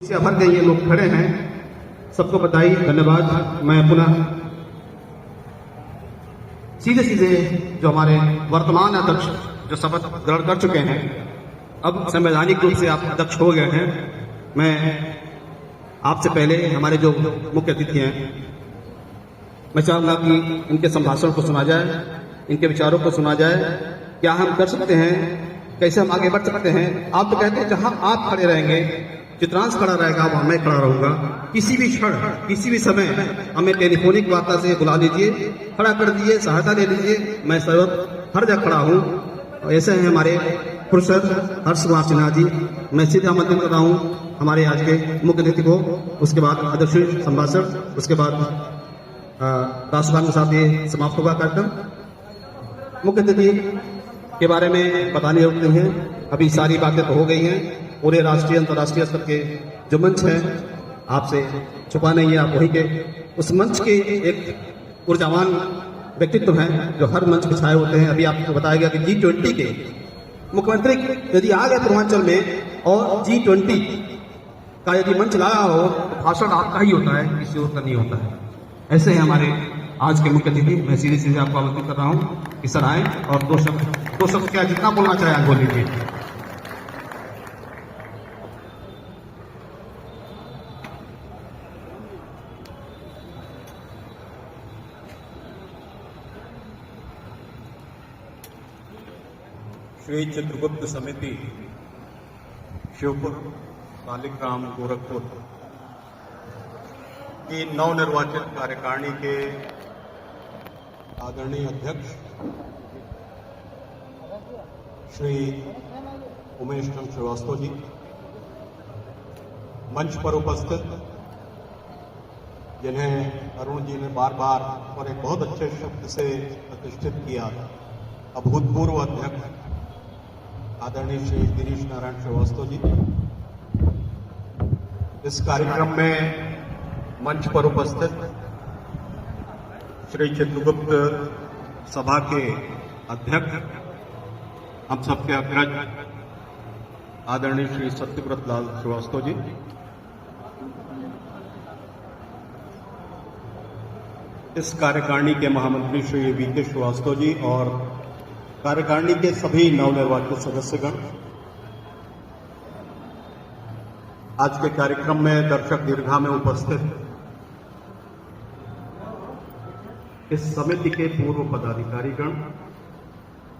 से भर के ये लोग खड़े हैं, सबको बधाई, धन्यवाद। मैं पुनः सीधे जो हमारे वर्तमान अध्यक्ष जो शपथ ग्रहण कर चुके हैं, अब संवैधानिक रूप से आप अध्यक्ष हो गए हैं, मैं आपसे पहले हमारे जो मुख्य अतिथि हैं, मैं चाहूंगा कि इनके संभाषण को सुना जाए, इनके विचारों को सुना जाए। क्या हम कर सकते हैं, कैसे हम आगे बढ़ सकते हैं। आप तो कहते हैं जहां आप खड़े रहेंगे, चित्रांश खड़ा रहेगा, वहां मैं खड़ा रहूंगा। किसी भी क्षण, किसी भी समय हमें टेलीफोनिक वार्ता से बुला लीजिए, खड़ा कर दीजिए, सहायता ले लीजिए, मैं सर्वत हर जगह खड़ा हूं। ऐसे हैं हमारे प्रोफेसर हर्ष कुमार सिन्हा जी। मैं सीधे आमंत्रित कर रहा हूं हमारे आज के मुख्य अतिथि को, उसके बाद अध्यक्ष संभाषण, उसके बाद राष्ट्रगान के साथ ये समाप्त होगा कार्यक्रम। मुख्य अतिथि के बारे में बताने योग्य हैं, अभी सारी बातें तो हो गई हैं। पूरे राष्ट्रीय अंतर्राष्ट्रीय स्तर के जो मंच हैं, आपसे छुपा नहीं है, आप वही के उस मंच के एक ऊर्जावान व्यक्तित्व हैं जो हर मंच पे छाए होते हैं। अभी आपको बताया गया कि G20 के मुख्यमंत्री यदि आ गए पूर्वांचल में और G20 का यदि मंच लाया हो तो भाषण आपका ही होता है, किसी और का नहीं होता है। ऐसे हैं हमारे आज के मुख्य अतिथि। मैं सीधे आपको आमंत्रित कर रहा हूं कि सर आए और दो शब्द क्या जितना बोलना चाहे आप बोल लीजिए। श्री चित्रगुप्त समिति शिवपुर सालिग्राम गोरखपुर की नवनिर्वाचित कार्यकारिणी के आदरणीय अध्यक्ष श्री उमेश चंद्र श्रीवास्तव जी, मंच पर उपस्थित जिन्हें अरुण जी ने बार बार और एक बहुत अच्छे शब्द से प्रतिष्ठित किया, अभूतपूर्व अध्यक्ष आदरणीय श्री गिरीश नारायण श्रीवास्तव जी, इस कार्यक्रम में मंच पर उपस्थित श्री चित्रगुप्त सभा के अध्यक्ष, हम सबके अग्रज आदरणीय श्री सत्यव्रत लाल श्रीवास्तव जी, इस कार्यकारिणी के महामंत्री श्री वीके श्रीवास्तव जी और कार्यकारिणी के सभी नवनिर्वाचित सदस्यगण, आज के कार्यक्रम में दर्शक दीर्घा में उपस्थित इस समिति के पूर्व पदाधिकारीगण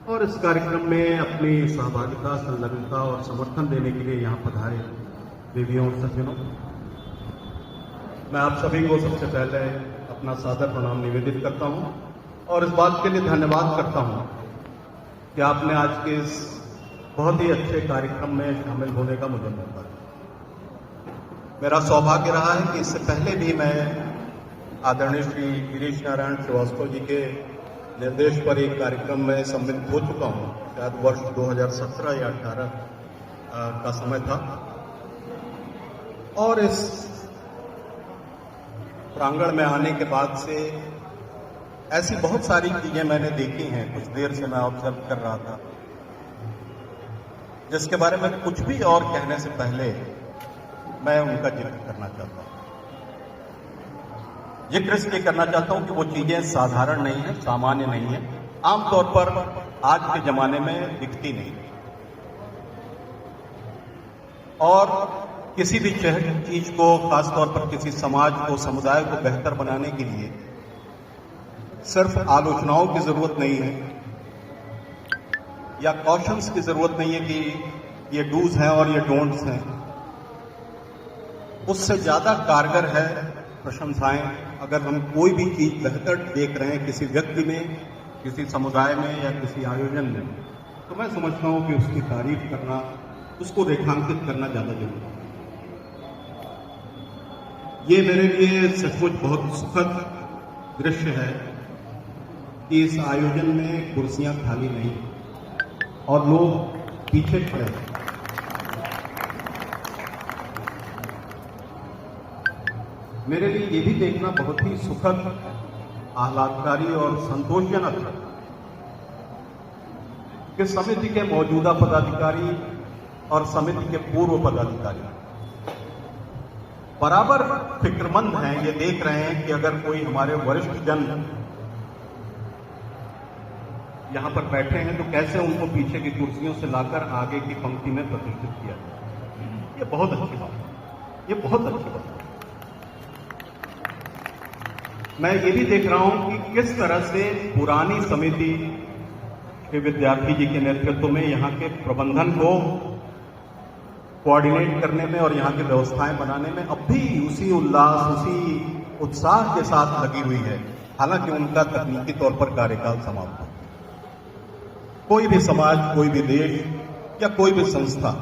और इस कार्यक्रम में अपनी सहभागिता, संलग्नता और समर्थन देने के लिए यहां पधारे देवियों और सज्जनों, मैं आप सभी को सबसे पहले अपना सादर प्रणाम निवेदित करता हूं और इस बात के लिए धन्यवाद करता हूं कि आपने आज के इस बहुत ही अच्छे कार्यक्रम में शामिल होने का मुझे मौका दिया। मेरा सौभाग्य रहा है कि इससे पहले भी मैं आदरणीय श्री गिरीश नारायण श्रीवास्तव जी के निर्देश पर एक कार्यक्रम में सम्मिलित हो चुका हूं, शायद वर्ष 2017 या 18 का समय था, और इस प्रांगण में आने के बाद से ऐसी बहुत सारी चीजें मैंने देखी हैं, कुछ देर से मैं ऑब्जर्व कर रहा था, जिसके बारे में कुछ भी और कहने से पहले मैं उनका जिक्र करना चाहता हूं। जिक्र इसलिए करना चाहता हूं कि वो चीजें साधारण नहीं है, सामान्य नहीं है, आमतौर पर आज के जमाने में दिखती नहीं, और किसी भी चीज को, खासतौर पर किसी समाज को, समुदाय को बेहतर बनाने के लिए सिर्फ आलोचनाओं की जरूरत नहीं है या कॉशंस की जरूरत नहीं है कि ये डूज हैं और ये डोंट्स हैं। उससे ज्यादा कारगर है प्रशंसाएं। अगर हम कोई भी चीज बेहतर देख रहे हैं किसी व्यक्ति में, किसी समुदाय में या किसी आयोजन में, तो मैं समझता हूं कि उसकी तारीफ करना, उसको रेखांकित करना ज्यादा जरूरी है। ये मेरे लिए सचमुच बहुत सुखद दृश्य है कि इस आयोजन में कुर्सियां खाली नहीं और लोग पीछे खड़े हैं। मेरे लिए ये भी देखना बहुत ही सुखद, आह्लादकारी और संतोषजनक है कि समिति के मौजूदा पदाधिकारी और समिति के पूर्व पदाधिकारी बराबर फिक्रमंद हैं, ये देख रहे हैं कि अगर कोई हमारे वरिष्ठ जन यहां पर बैठे हैं तो कैसे उनको पीछे की कुर्सियों से लाकर आगे की पंक्ति में प्रतिष्ठित किया जाए। ये बहुत अच्छी बात है, ये बहुत अच्छी बात है। मैं ये भी देख रहा हूं कि किस तरह से पुरानी समिति के विद्यार्थी जी के नेतृत्व में यहाँ के प्रबंधन को कोऑर्डिनेट करने में और यहाँ की व्यवस्थाएं बनाने में अब भी उसी उल्लास, उसी उत्साह के साथ लगी हुई है, हालांकि उनका तकनीकी तौर पर कार्यकाल समाप्त हो। कोई भी समाज, कोई भी देश या कोई भी संस्था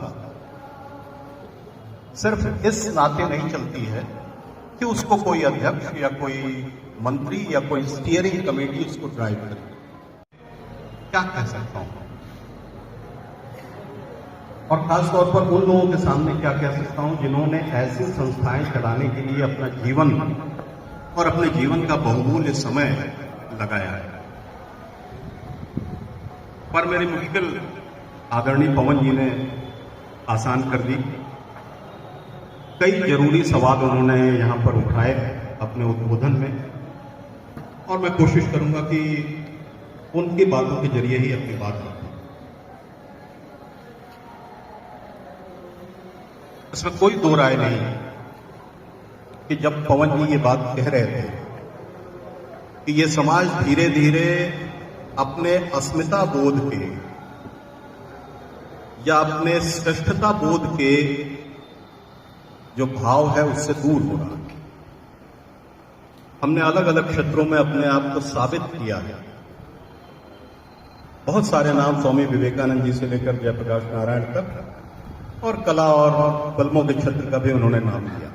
सिर्फ इस नाते नहीं चलती है कि उसको कोई अध्यक्ष या कोई मंत्री या कोई स्टीयरिंग कमेटी उसको ड्राइव करे। क्या कह सकता हूं, और खासतौर पर उन लोगों के सामने क्या कह सकता हूं जिन्होंने ऐसी संस्थाएं चलाने के लिए अपना जीवन और अपने जीवन का बहुमूल्य समय लगाया है। पर मेरी मुश्किल आदरणीय पवन जी ने आसान कर दी। कई जरूरी सवाल उन्होंने यहां पर उठाए अपने उद्बोधन में, और मैं कोशिश करूंगा कि उनकी बातों के जरिए ही अपनी बात रखूं। इसमें कोई दो राय नहीं कि जब पवन जी ये बात कह रहे थे कि ये समाज धीरे धीरे अपने अस्मिता बोध के या अपने श्रेष्ठता बोध के जो भाव है उससे दूर हो रहा है। हमने अलग अलग क्षेत्रों में अपने आप को साबित किया है। बहुत सारे नाम स्वामी विवेकानंद जी से लेकर जयप्रकाश नारायण तक, और कला और फिल्मों के क्षेत्र का भी उन्होंने नाम लिया।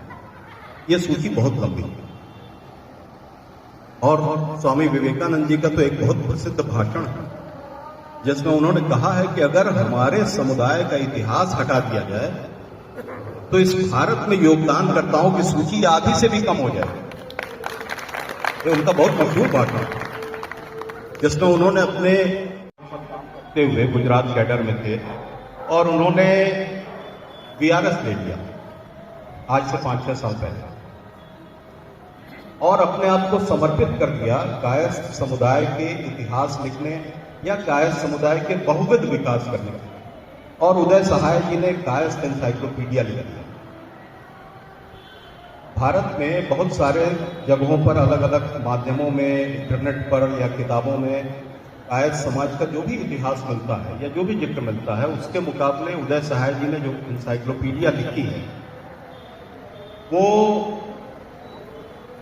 यह सूची बहुत लंबी है। और स्वामी विवेकानंद जी का तो एक बहुत प्रसिद्ध भाषण है जिसमें उन्होंने कहा है कि अगर हमारे समुदाय का इतिहास हटा दिया जाए तो इस भारत में योगदानकर्ताओं की सूची आधी से भी कम हो जाए। ये उनका बहुत मशहूर भाषण है जिसमें उन्होंने अपने हुए गुजरात कैडर में थे और उन्होंने बीआरएस ले लिया आज से 5-6 साल पहले, और अपने आप को समर्पित कर दिया कायस्थ समुदाय के इतिहास लिखने या कायस्थ समुदाय के बहुविध विकास करने के। और उदय सहाय जी ने कायस्थ एनसाइक्लोपीडिया लिख दिया। भारत में बहुत सारे जगहों पर अलग अलग माध्यमों में, इंटरनेट पर या किताबों में कायस्थ समाज का जो भी इतिहास मिलता है या जो भी जिक्र मिलता है, उसके मुकाबले उदय सहाय जी ने जो एनसाइक्लोपीडिया लिखी है वो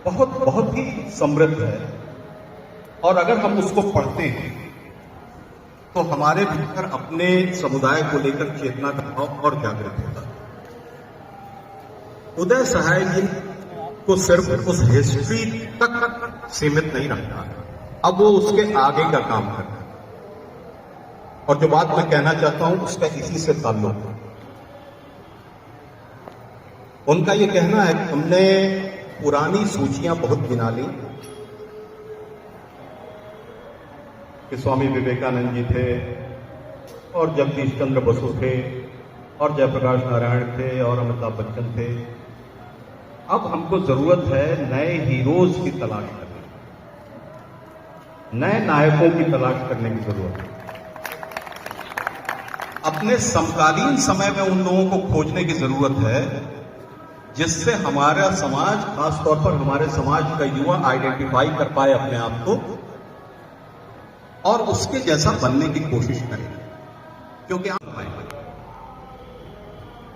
बहुत बहुत ही समृद्ध है। और अगर हम उसको पढ़ते हैं तो हमारे भीतर अपने समुदाय को लेकर चेतना का भाव और जागृत होता है। उदय सहाय जी को सिर्फ उस हिस्ट्री तक सीमित नहीं रखता है, अब वो उसके आगे का काम करता है। और जो बात मैं कहना चाहता हूं उसका इसी से ताल्लुक है। उनका ये कहना है कि हमने पुरानी सूचियां बहुत गिना ली कि स्वामी विवेकानंद जी थे और जगदीश चंद्र बसु थे और जयप्रकाश नारायण थे और अमिताभ बच्चन थे। अब हमको जरूरत है नए हीरोज की तलाश करने, नए नायकों की तलाश करने की जरूरत है। अपने समकालीन समय में उन लोगों को खोजने की जरूरत है जिससे हमारा समाज, खासतौर पर हमारे समाज का युवा आइडेंटिफाई कर पाए अपने आप को और उसके जैसा बनने की कोशिश करें, क्योंकि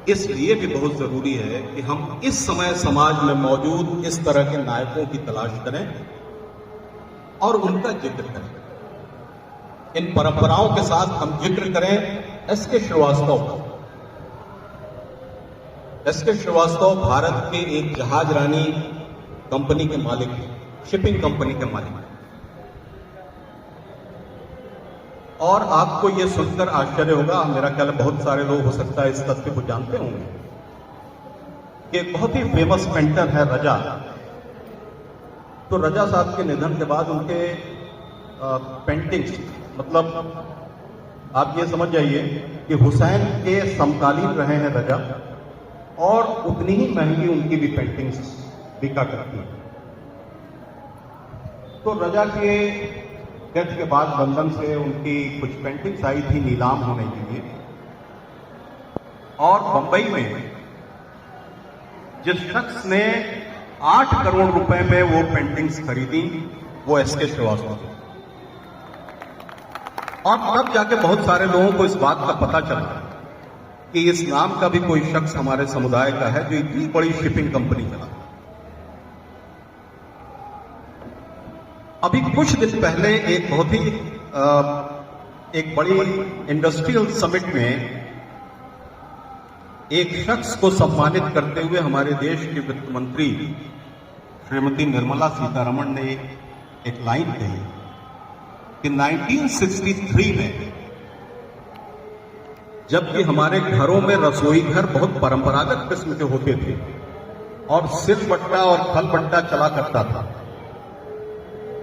इसलिए भी बहुत जरूरी है कि हम इस समय समाज में मौजूद इस तरह के नायकों की तलाश करें और उनका जिक्र करें। इन परंपराओं के साथ हम जिक्र करें एसके श्रीवास्तव का। एसके श्रीवास्तव भारत के एक जहाज रानी कंपनी के मालिक हैं, शिपिंग कंपनी के मालिक हैं। और आपको यह सुनकर आश्चर्य होगा, मेरा ख्याल बहुत सारे लोग हो सकता है इस तथ्य को जानते होंगे कि एक बहुत ही फेमस पेंटर है रजा। तो रजा साहब के निधन के बाद उनके पेंटिंग्स, मतलब आप ये समझ जाइए कि हुसैन के समकालीन रहे हैं रजा, और उतनी ही महंगी उनकी भी पेंटिंग्स बिका करती हैं। तो रजा के डेथ के बाद लंदन से उनकी कुछ पेंटिंग्स आई थी नीलाम होने के लिए, और बंबई में जिस शख्स ने 8 करोड़ रुपए में वो पेंटिंग्स खरीदी वो एसके श्रीवास्तव थे। और तब जाके बहुत सारे लोगों को इस बात का पता चला कि इस नाम का भी कोई शख्स हमारे समुदाय का है जो इतनी बड़ी शिपिंग कंपनी चलाता। अभी कुछ दिन पहले एक बहुत ही एक बड़ी इंडस्ट्रियल समिट में एक शख्स को सम्मानित करते हुए हमारे देश के वित्त मंत्री श्रीमती निर्मला सीतारमण ने एक लाइन कही कि 1963 में जबकि हमारे घरों में रसोई घर बहुत परंपरागत किस्म के होते थे और सिलबट्टा और खलबट्टा चला करता था,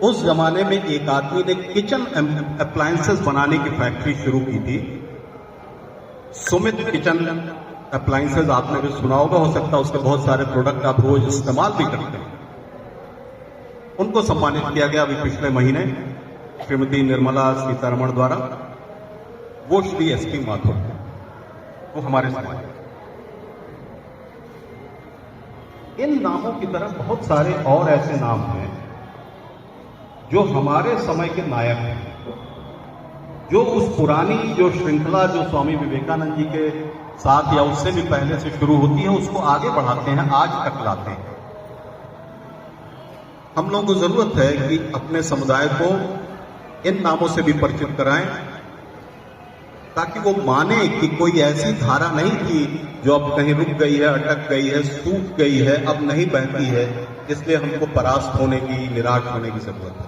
उस जमाने में एक आदमी ने किचन अप्लायंसेस बनाने की फैक्ट्री शुरू की थी। सुमित किचन अप्लायंसेस आपने भी सुना होगा, हो सकता है उसके बहुत सारे प्रोडक्ट आप रोज इस्तेमाल भी करते हैं। उनको सम्मानित किया गया अभी पिछले महीने श्रीमती निर्मला सीतारमण द्वारा। वो श्री एसपी माथुर, वो हमारे समाज। इन नामों की तरह बहुत सारे और ऐसे नाम हैं जो हमारे समय के नायक हैं, जो उस पुरानी जो श्रृंखला जो स्वामी विवेकानंद जी के साथ या उससे भी पहले से शुरू होती है उसको आगे बढ़ाते हैं, आज तक लाते हैं। हम लोगों को जरूरत है कि अपने समुदाय को इन नामों से भी परिचित कराएं ताकि वो माने कि कोई ऐसी धारा नहीं थी जो अब कहीं रुक गई है, अटक गई है, सूख गई है, अब नहीं बहती है, इसलिए हमको परास्त होने की, निराश होने की जरूरत है।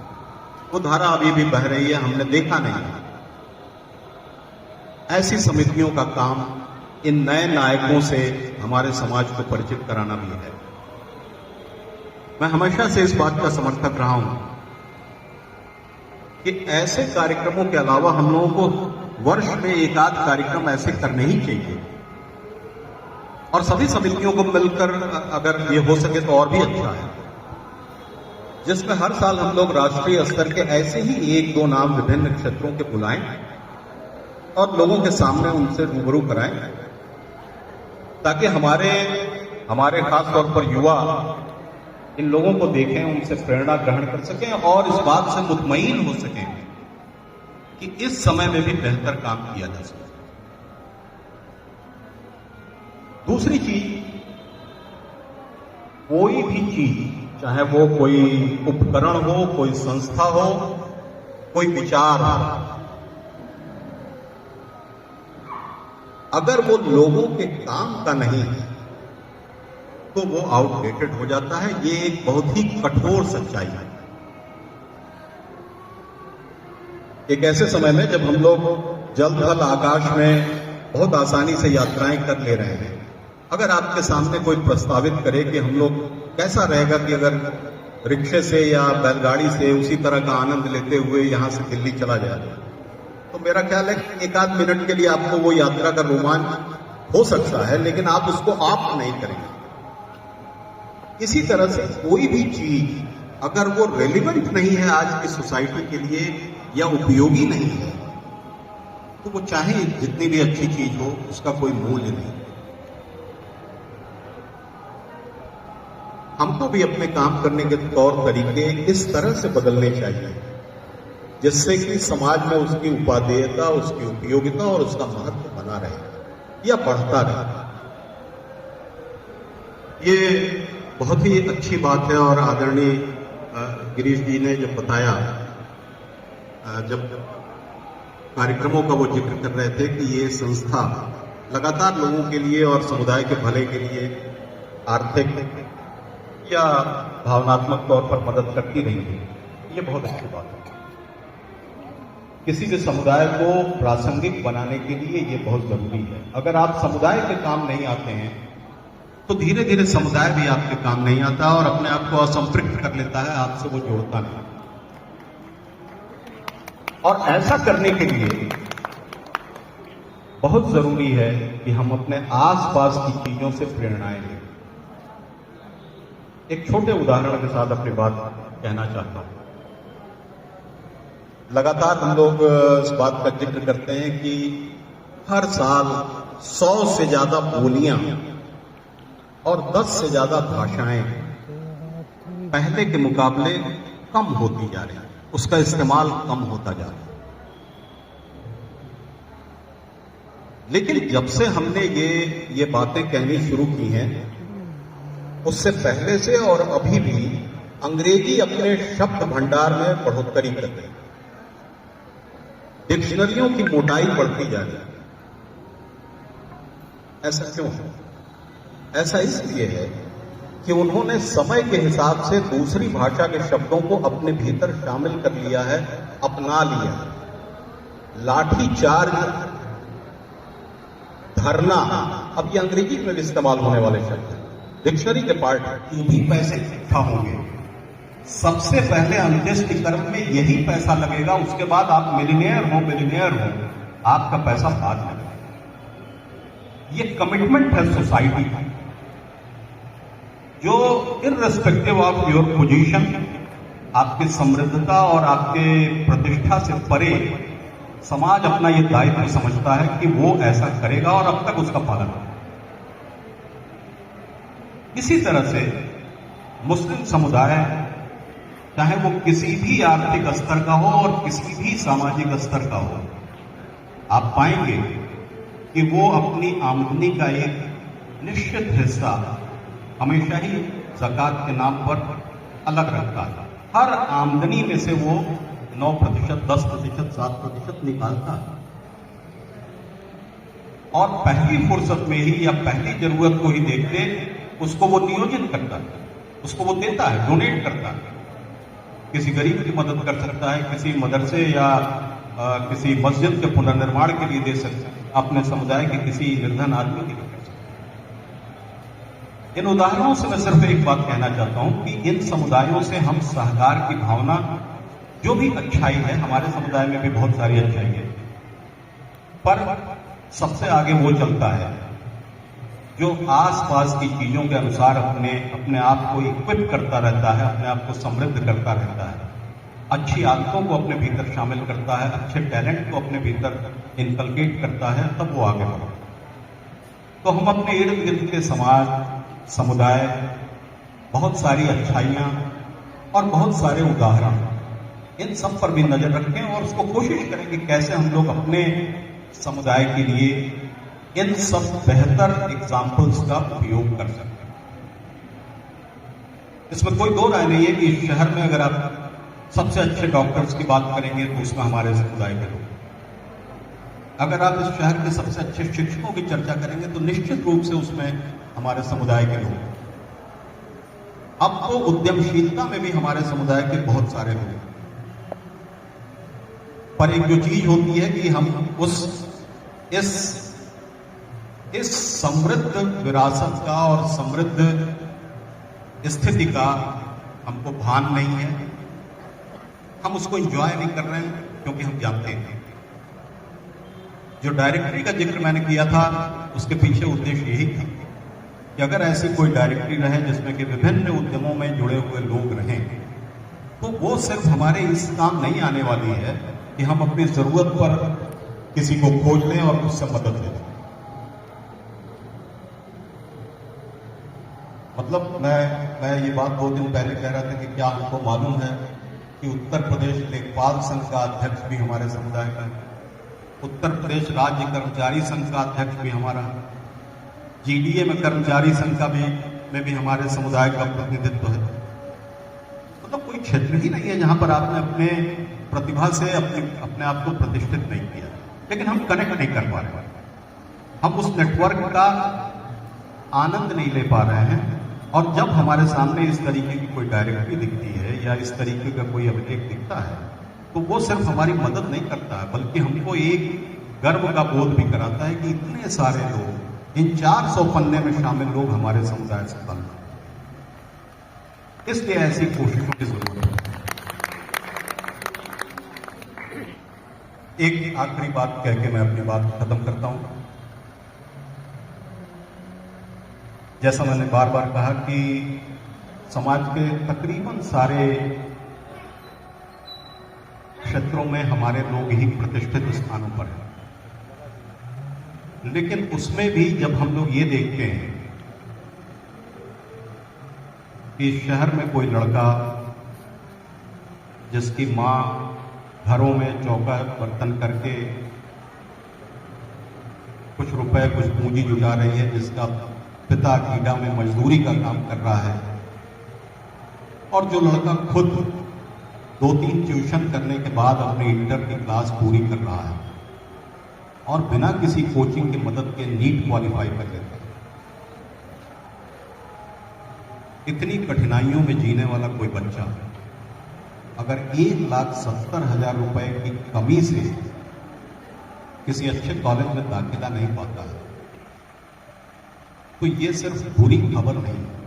वो धारा अभी भी बह रही है, हमने देखा नहीं। ऐसी समितियों का काम इन नए नायकों से हमारे समाज को परिचित कराना भी है। मैं हमेशा से इस बात का समर्थक रहा हूं कि ऐसे कार्यक्रमों के अलावा हम लोगों को वर्ष में एक आध कार्यक्रम ऐसे करने ही चाहिए, और सभी समितियों को मिलकर अगर ये हो सके तो और भी अच्छा है, जिसमें हर साल हम लोग राष्ट्रीय स्तर के ऐसे ही 1-2 नाम विभिन्न क्षेत्रों के बुलाएं और लोगों के सामने उनसे रूबरू कराएं, ताकि हमारे खास तौर पर युवा इन लोगों को देखें, उनसे प्रेरणा ग्रहण कर सकें और इस बात से मुतमईन हो सकें कि इस समय में भी बेहतर काम किया जा सके। दूसरी चीज, कोई भी चीज, चाहे वो कोई उपकरण हो, कोई संस्था हो, कोई विचार हो, अगर वो लोगों के काम का नहीं है तो वो आउटडेटेड हो जाता है। ये एक बहुत ही कठोर सच्चाई है। एक ऐसे समय में जब हम लोग जल थल आकाश में बहुत आसानी से यात्राएं कर ले रहे हैं, अगर आपके सामने कोई प्रस्तावित करे कि हम लोग कैसा रहेगा कि अगर रिक्शे से या बैलगाड़ी से उसी तरह का आनंद लेते हुए यहां से दिल्ली चला जाए, तो मेरा ख्याल है कि 1-8 मिनट के लिए आपको वो यात्रा का रोमांच हो सकता है, लेकिन आप उसको आप नहीं करेंगे। इसी तरह से कोई भी चीज अगर वो रेलिवेंट नहीं है आज की सोसाइटी के लिए या उपयोगी नहीं है, तो वो चाहे जितनी भी अच्छी चीज हो उसका कोई मूल्य नहीं। हमको भी अपने काम करने के तौर तरीके इस तरह से बदलने चाहिए जिससे कि समाज में उसकी उपादेयता, उसकी उपयोगिता और उसका महत्व बना रहे या बढ़ता रहे। ये बहुत ही अच्छी बात है। और आदरणीय गिरीश जी ने जब बताया, जब कार्यक्रमों का वो जिक्र कर रहे थे कि ये संस्था लगातार लोगों के लिए और समुदाय के भले के लिए आर्थिक या भावनात्मक तौर पर मदद करती रही है, ये बहुत अच्छी बात है। किसी भी समुदाय को प्रासंगिक बनाने के लिए ये बहुत जरूरी है। अगर आप समुदाय के काम नहीं आते हैं तो धीरे धीरे समुदाय भी आपके काम नहीं आता और अपने आप को असंपृक्त कर लेता है, आपसे वो जोड़ता नहीं। और ऐसा करने के लिए बहुत जरूरी है कि हम अपने आसपास की चीजों से प्रेरणाएं लें। एक छोटे उदाहरण के साथ अपनी बात कहना चाहता हूं। लगातार हम लोग इस बात का जिक्र करते हैं कि हर साल 100 से ज्यादा बोलियां और 10 से ज्यादा भाषाएं पहले के मुकाबले कम होती जा रही है, उसका इस्तेमाल कम होता जा रहा है। लेकिन जब से हमने ये बातें कहनी शुरू की हैं, उससे पहले से और अभी भी अंग्रेजी अपने शब्द भंडार में बढ़ोतरी कर रही है। डिक्शनरियों की मोटाई बढ़ती जा रही है। ऐसा क्यों है? ऐसा इसलिए है कि उन्होंने समय के हिसाब से दूसरी भाषा के शब्दों को अपने भीतर शामिल कर लिया है, अपना लिया है। लाठीचार्ज, धरना, अब ये अंग्रेजी में भी इस्तेमाल होने वाले शब्द हैं, डिक्शनरी के पार्ट है। ये भी पैसे इकट्ठा होंगे, सबसे पहले अंत्येष्टि कर्म में यही पैसा लगेगा, उसके बाद आप मिलियनेयर हो, आपका पैसा बाद में लगेगा। ये कमिटमेंट है सोसाइटी का, जो इररिस्पेक्टिव ऑफ योर पोजीशन, आपकी समृद्धता और आपके प्रतिष्ठा से परे समाज अपना ये दायित्व समझता है कि वो ऐसा करेगा और अब तक उसका पालन करेगा। इसी तरह से मुस्लिम समुदाय, चाहे वो किसी भी आर्थिक स्तर का हो और किसी भी सामाजिक स्तर का हो, आप पाएंगे कि वो अपनी आमदनी का एक निश्चित हिस्सा हमेशा ही ज़कात के नाम पर अलग रखता है। हर आमदनी में से वो 9%, 10%, 7% निकालता है और पहली फुर्सत में ही या पहली जरूरत को ही देखते उसको वो नियोजित करता है, उसको वो देता है, डोनेट करता है। किसी गरीब की मदद कर सकता है, किसी मदरसे या किसी मस्जिद के पुनर्निर्माण के लिए दे सकता है, अपने समुदाय के किसी निर्धन आदमी के लिए कर सकता है। इन उदाहरणों से मैं सिर्फ एक बात कहना चाहता हूं कि इन समुदायों से हम सहकार की भावना, जो भी अच्छाई है, हमारे समुदाय में भी बहुत सारी अच्छाई है, पर सबसे आगे वो चलता है जो आसपास की चीजों के अनुसार अपने आप को इक्विप करता रहता है, अपने आप को समृद्ध करता रहता है, अच्छी आदतों को अपने भीतर शामिल करता है, अच्छे टैलेंट को अपने भीतर इनकलकेट करता है, तब वो आगे बढ़ता है। तो हम अपने इर्द गिर्द के समाज, समुदाय, बहुत सारी अच्छाइयां और बहुत सारे उदाहरण, इन सब पर भी नजर रखें और उसको कोशिश करें कि कैसे हम लोग अपने समुदाय के लिए इन सब बेहतर एग्जाम्पल्स का उपयोग कर सकते हैं। इसमें कोई दो राय नहीं है कि इस शहर में अगर आप सबसे अच्छे डॉक्टर्स की बात करेंगे तो उसमें हमारे समुदाय के लोग, अगर आप इस शहर के सबसे अच्छे शिक्षकों की चर्चा करेंगे तो निश्चित रूप से उसमें हमारे समुदाय के लोग। अब तो उद्यमशीलता में भी हमारे समुदाय के बहुत सारे लोग, पर एक जो चीज होती है कि हम इस समृद्ध विरासत का और समृद्ध स्थिति का हमको भान नहीं है, हम उसको एंजॉय नहीं कर रहे हैं, क्योंकि हम जानते हैं जो डायरेक्टरी का जिक्र मैंने किया था उसके पीछे उद्देश्य यही था कि अगर ऐसी कोई डायरेक्टरी रहे जिसमें कि विभिन्न उद्यमों में जुड़े हुए लोग रहें, तो वो सिर्फ हमारे इस काम नहीं आने वाली है कि हम अपनी जरूरत पर किसी को खोज लें और उससे मदद लें। मतलब मैं ये बात 2 दिन पहले कह रहा था कि क्या हमको मालूम है कि उत्तर प्रदेश लेखपाल संघ का अध्यक्ष भी हमारे समुदाय का है, उत्तर प्रदेश राज्य कर्मचारी संघ का अध्यक्ष भी हमारा है, जीडीए में कर्मचारी संघ का में भी हमारे समुदाय का प्रतिनिधित्व है। मतलब कोई क्षेत्र ही नहीं है जहां पर आपने अपने प्रतिभा से अपने आप को प्रतिष्ठित नहीं किया, लेकिन हम कनेक्ट नहीं कर पा रहे, हम उस नेटवर्क का आनंद नहीं ले पा रहे हैं। और जब हमारे सामने इस तरीके की कोई डायरेक्टरी दिखती है या इस तरीके का कोई अभिलेख दिखता है, तो वो सिर्फ हमारी मदद नहीं करता है, बल्कि हमको एक गर्व का बोध भी कराता है कि इतने सारे लोग, इन 400 पन्ने में शामिल लोग हमारे समुदाय से बन रहे हैं। इसलिए ऐसी कोशिशों की जरूरत है। एक आखिरी बात कह के मैं अपनी बात खत्म करता हूं। जैसा मैंने बार बार कहा कि समाज के तकरीबन सारे क्षेत्रों में हमारे लोग ही प्रतिष्ठित स्थानों पर हैं, लेकिन उसमें भी जब हम लोग ये देखते हैं कि शहर में कोई लड़का जिसकी मां घरों में चौका बर्तन करके कुछ रुपए कुछ पूंजी जुटा रही है, जिसका पिता कीड़ा में मजदूरी का काम कर रहा है, और जो लड़का खुद 2-3 ट्यूशन करने के बाद अपनी इंटर की क्लास पूरी कर रहा है और बिना किसी कोचिंग की मदद के नीट क्वालिफाई कर लेता है। इतनी कठिनाइयों में जीने वाला कोई बच्चा अगर 1,70,000 रुपए की कमी से किसी अच्छे कॉलेज में दाखिला नहीं पाता है, तो ये सिर्फ बुरी खबर नहीं है,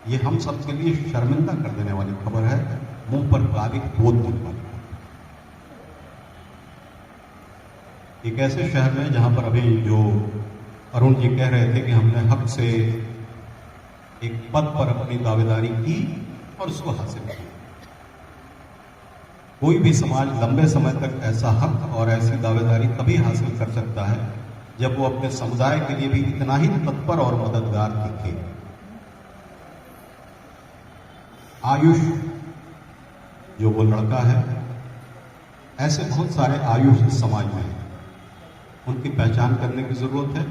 ये हम सबके लिए शर्मिंदा कर देने वाली खबर है, मुंह पर कालिक पोत देने वाली। एक ऐसे शहर में जहां पर अभी जो अरुण जी कह रहे थे कि हमने हक से एक पद पर अपनी दावेदारी की और उसको हासिल किया। कोई भी समाज लंबे समय तक ऐसा हक और ऐसी दावेदारी तभी हासिल कर सकता है जब वो अपने समुदाय के लिए भी इतना ही तत्पर और मददगार दिखे। आयुष जो वो लड़का है, ऐसे बहुत सारे आयुष इस समाज में हैं, उनकी पहचान करने की जरूरत है।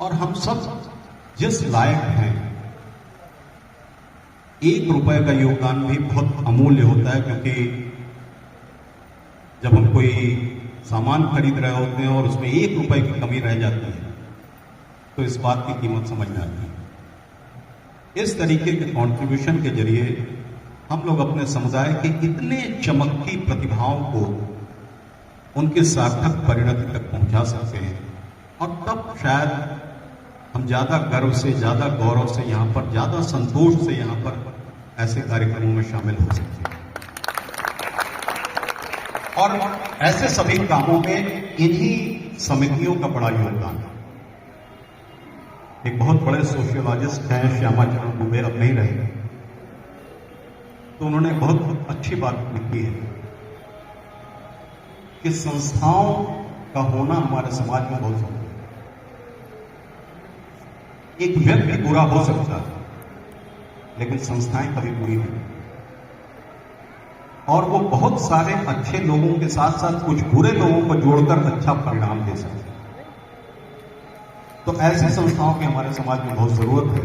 और हम सब जिस लायक हैं, 1 रुपए का योगदान भी बहुत अमूल्य होता है, क्योंकि जब हम कोई सामान खरीद रहे होते हैं और उसमें 1 रुपए की कमी रह जाती है, तो इस बात की कीमत समझ में आती है। इस तरीके के कंट्रीब्यूशन के जरिए हम लोग अपने समुदाय के इतने चमकती प्रतिभाओं को उनके सार्थक परिणति तक पहुंचा सकते हैं, और तब शायद हम ज्यादा गर्व से, ज्यादा गौरव से यहां पर, ज्यादा संतोष से यहां पर ऐसे कार्यक्रमों में शामिल हो सकते हैं। और ऐसे सभी कामों में इन्हीं समितियों का बड़ा योगदान है। एक बहुत बड़े सोशियोलॉजिस्ट हैं श्यामा चरण दुबे, अब नहीं रहे, तो उन्होंने बहुत अच्छी बात लिखी है कि संस्थाओं का होना हमारे समाज में बहुत जरूरी है। एक व्यक्ति बुरा हो सकता है, लेकिन संस्थाएं कभी बुरी नहीं, और वो बहुत सारे अच्छे लोगों के साथ साथ कुछ बुरे लोगों को जोड़कर अच्छा परिणाम दे सकते हैं। तो ऐसी संस्थाओं की हमारे समाज में बहुत जरूरत है,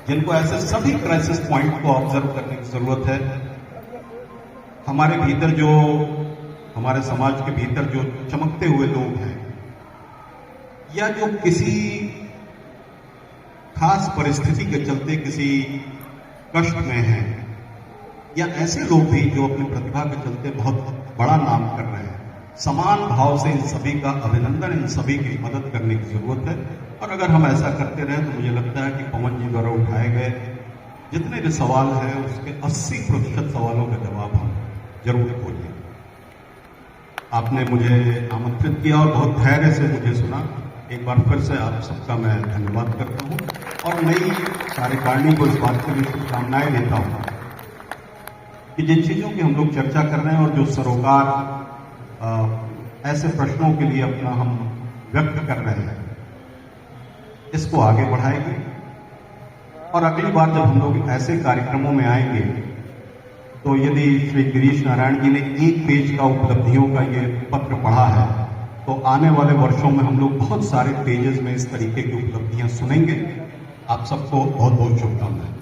जिनको ऐसे सभी क्राइसिस पॉइंट को ऑब्जर्व करने की जरूरत है। हमारे भीतर जो, हमारे समाज के भीतर जो चमकते हुए लोग हैं, या जो किसी खास परिस्थिति के चलते किसी कष्ट में हैं, या ऐसे लोग भी जो अपनी प्रतिभा के चलते बहुत बड़ा नाम कर रहे हैं, समान भाव से इन सभी का अभिनंदन, इन सभी की मदद करने की जरूरत है। और अगर हम ऐसा करते रहे तो मुझे लगता है कि पवन जी द्वारा उठाए गए जितने भी सवाल हैं, उसके 80% सवालों का जवाब हम जरूर खोजें। आपने मुझे आमंत्रित किया और बहुत धैर्य से मुझे सुना। एक बार फिर से आप सबका मैं धन्यवाद करता हूँ, और नई कार्यकारिणी को इस बात के लिए शुभकामनाएं देता हूँ कि जिन चीजों की हम लोग चर्चा कर रहे हैं और जो सरोकार ऐसे प्रश्नों के लिए अपना हम व्यक्त कर रहे हैं, इसको आगे बढ़ाएंगे। और अगली बार जब हम लोग ऐसे कार्यक्रमों में आएंगे, तो यदि श्री गिरीश नारायण जी ने 1 पेज का उपलब्धियों का ये पत्र पढ़ा है, तो आने वाले वर्षों में हम लोग बहुत सारे पेजेस में इस तरीके की उपलब्धियां सुनेंगे। आप सबको बहुत बहुत शुभकामनाएं।